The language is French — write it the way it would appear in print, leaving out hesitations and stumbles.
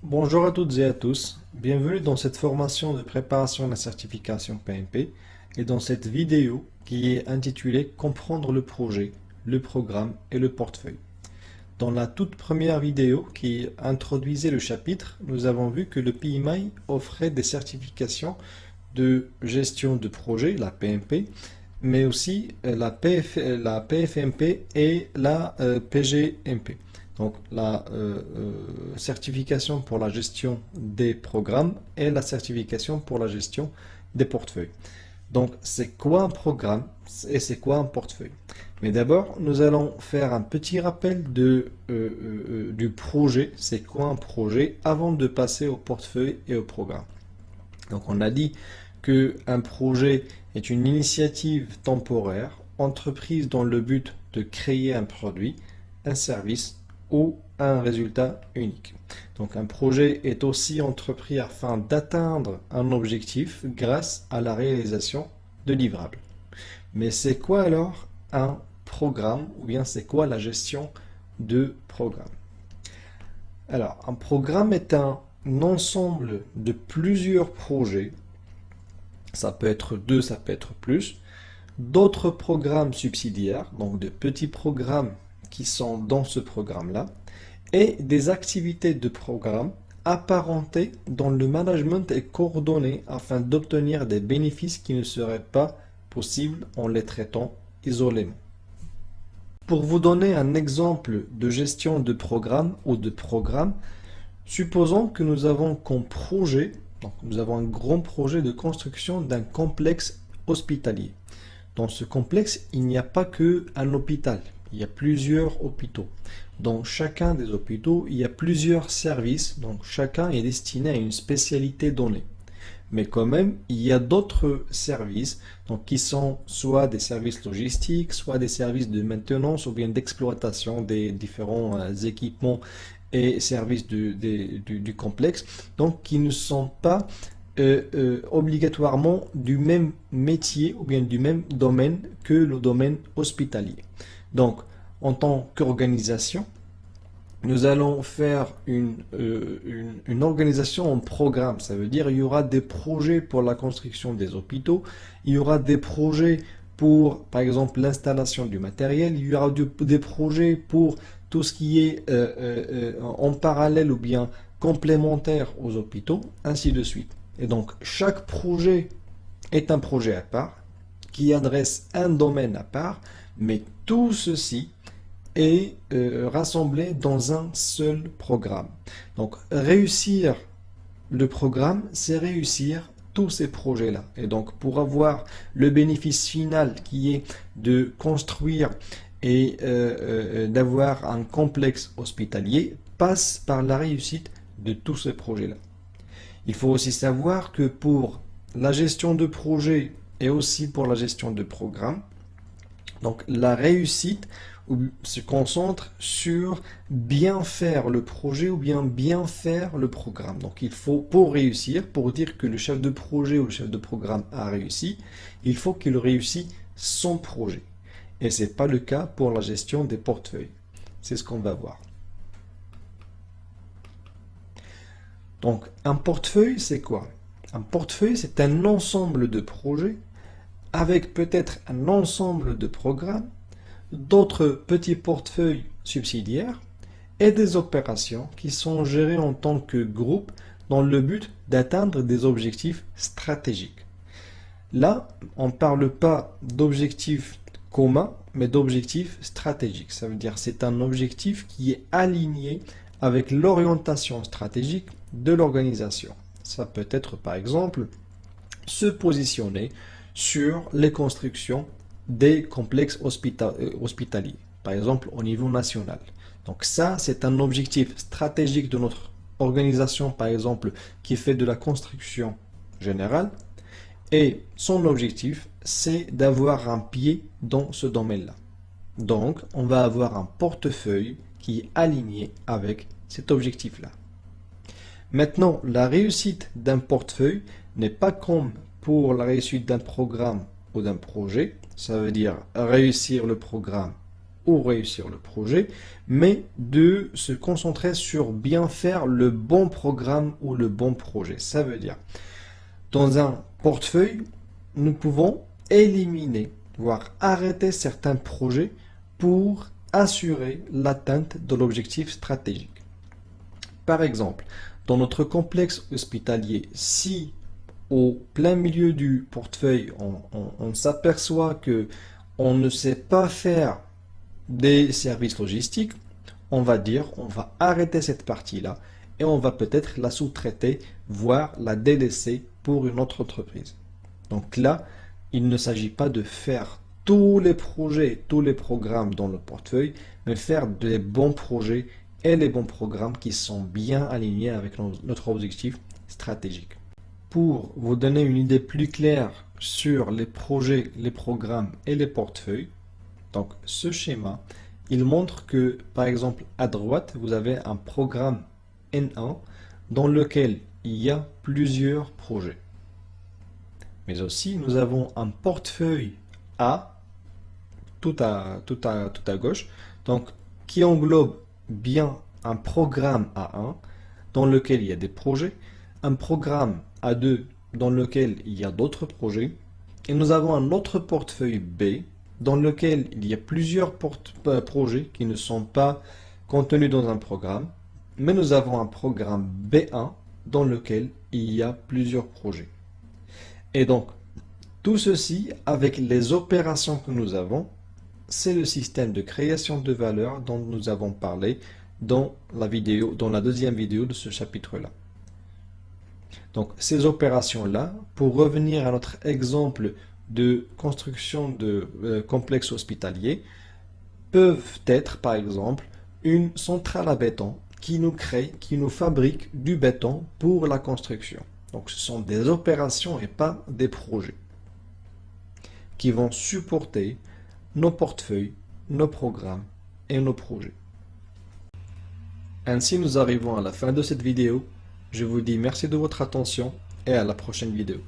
Bonjour à toutes et à tous, bienvenue dans cette formation de préparation de la certification PMP et dans cette vidéo qui est intitulée Comprendre le projet, le programme et le portefeuille. Dans la toute première vidéo qui introduisait le chapitre, nous avons vu que le PMI offrait des certifications de gestion de projet, la PMP, mais aussi la PFMP et la PGMP. Donc la certification pour la gestion des programmes et la certification pour la gestion des portefeuilles. Donc c'est quoi un programme et c'est quoi un portefeuille? Mais d'abord, nous allons faire un petit rappel du projet. C'est quoi un projet avant de passer au portefeuille et au programme. Donc on a dit qu'un projet est une initiative temporaire entreprise dans le but de créer un produit, un service ou un résultat unique. Donc un projet est aussi entrepris afin d'atteindre un objectif grâce à la réalisation de livrables. Mais c'est quoi alors un programme ou bien c'est quoi la gestion de programme? Alors un programme est un ensemble de plusieurs projets, ça peut être deux, ça peut être plus, d'autres programmes subsidiaires, donc de petits programmes qui sont dans ce programme-là, et des activités de programme apparentées dont le management est coordonné afin d'obtenir des bénéfices qui ne seraient pas possibles en les traitant isolément. Pour vous donner un exemple de gestion de programme ou de programme, supposons que nous avons comme projet, donc nous avons un grand projet de construction d'un complexe hospitalier. Dans ce complexe, il n'y a pas qu'un hôpital, il y a plusieurs hôpitaux. Dans chacun des hôpitaux, il y a plusieurs services, donc chacun est destiné à une spécialité donnée. Mais quand même, il y a d'autres services donc, qui sont soit des services logistiques, soit des services de maintenance ou bien d'exploitation des différents équipements et services du complexe, donc qui ne sont pas obligatoirement du même métier ou bien du même domaine que le domaine hospitalier. Donc, en tant qu'organisation, nous allons faire une organisation en programme. Ça veut dire il y aura des projets pour la construction des hôpitaux, il y aura des projets pour, par exemple, l'installation du matériel, il y aura des projets pour tout ce qui est en parallèle ou bien complémentaire aux hôpitaux, ainsi de suite. Et donc, chaque projet est un projet à part, qui adresse un domaine à part, mais tout ceci est rassemblé dans un seul programme. Donc, réussir le programme, c'est réussir tous ces projets-là. Et donc, pour avoir le bénéfice final qui est de construire et d'avoir un complexe hospitalier, passe par la réussite de tous ces projets-là. Il faut aussi savoir que pour la gestion de projet et aussi pour la gestion de programme, donc la réussite se concentre sur bien faire le projet ou bien faire le programme. Donc il faut, pour réussir, pour dire que le chef de projet ou le chef de programme a réussi, il faut qu'il réussisse son projet. Et ce n'est pas le cas pour la gestion des portefeuilles. C'est ce qu'on va voir. Donc un portefeuille, c'est quoi? Un portefeuille, c'est un ensemble de projets avec peut-être un ensemble de programmes, d'autres petits portefeuilles subsidiaires et des opérations qui sont gérées en tant que groupe dans le but d'atteindre des objectifs stratégiques. Là, on ne parle pas d'objectifs communs, mais d'objectifs stratégiques. Ça veut dire que c'est un objectif qui est aligné avec l'orientation stratégique de l'organisation. Ça peut être par exemple se positionner sur les constructions des complexes hospitaliers, par exemple au niveau national. Donc ça, c'est un objectif stratégique de notre organisation, par exemple, qui fait de la construction générale. Et son objectif, c'est d'avoir un pied dans ce domaine-là. Donc, on va avoir un portefeuille qui est aligné avec cet objectif-là. Maintenant, la réussite d'un portefeuille n'est pas comme pour la réussite d'un programme ou d'un projet. Ça veut dire réussir le programme ou réussir le projet, mais de se concentrer sur bien faire le bon programme ou le bon projet. Ça veut dire, dans un portefeuille, nous pouvons éliminer, voire arrêter certains projets pour assurer l'atteinte de l'objectif stratégique. Par exemple, dans notre complexe hospitalier, si au plein milieu du portefeuille, on s'aperçoit que on ne sait pas faire des services logistiques, on va dire, on va arrêter cette partie-là et on va peut-être la sous-traiter, voire la délaisser pour une autre entreprise. Donc là, il ne s'agit pas de faire tous les projets, tous les programmes dans le portefeuille, mais faire des bons projets et les bons programmes qui sont bien alignés avec notre objectif stratégique. Pour vous donner une idée plus claire sur les projets, les programmes et les portefeuilles, donc ce schéma, il montre que, par exemple, à droite, vous avez un programme N1 dans lequel il y a plusieurs projets. Mais aussi, nous avons un portefeuille A, tout à gauche, donc qui englobe bien un programme A1 dans lequel il y a des projets, un programme A2 dans lequel il y a d'autres projets, et nous avons un autre portefeuille B dans lequel il y a plusieurs projets qui ne sont pas contenus dans un programme, mais nous avons un programme B1 dans lequel il y a plusieurs projets. Et donc, tout ceci, avec les opérations que nous avons, c'est le système de création de valeur dont nous avons parlé dans la deuxième vidéo de ce chapitre-là. Donc, ces opérations-là, pour revenir à notre exemple de construction de complexes hospitaliers, peuvent être, par exemple, une centrale à béton qui nous fabrique du béton pour la construction. Donc, ce sont des opérations et pas des projets qui vont supporter nos portefeuilles, nos programmes et nos projets. Ainsi, nous arrivons à la fin de cette vidéo. Je vous dis merci de votre attention et à la prochaine vidéo.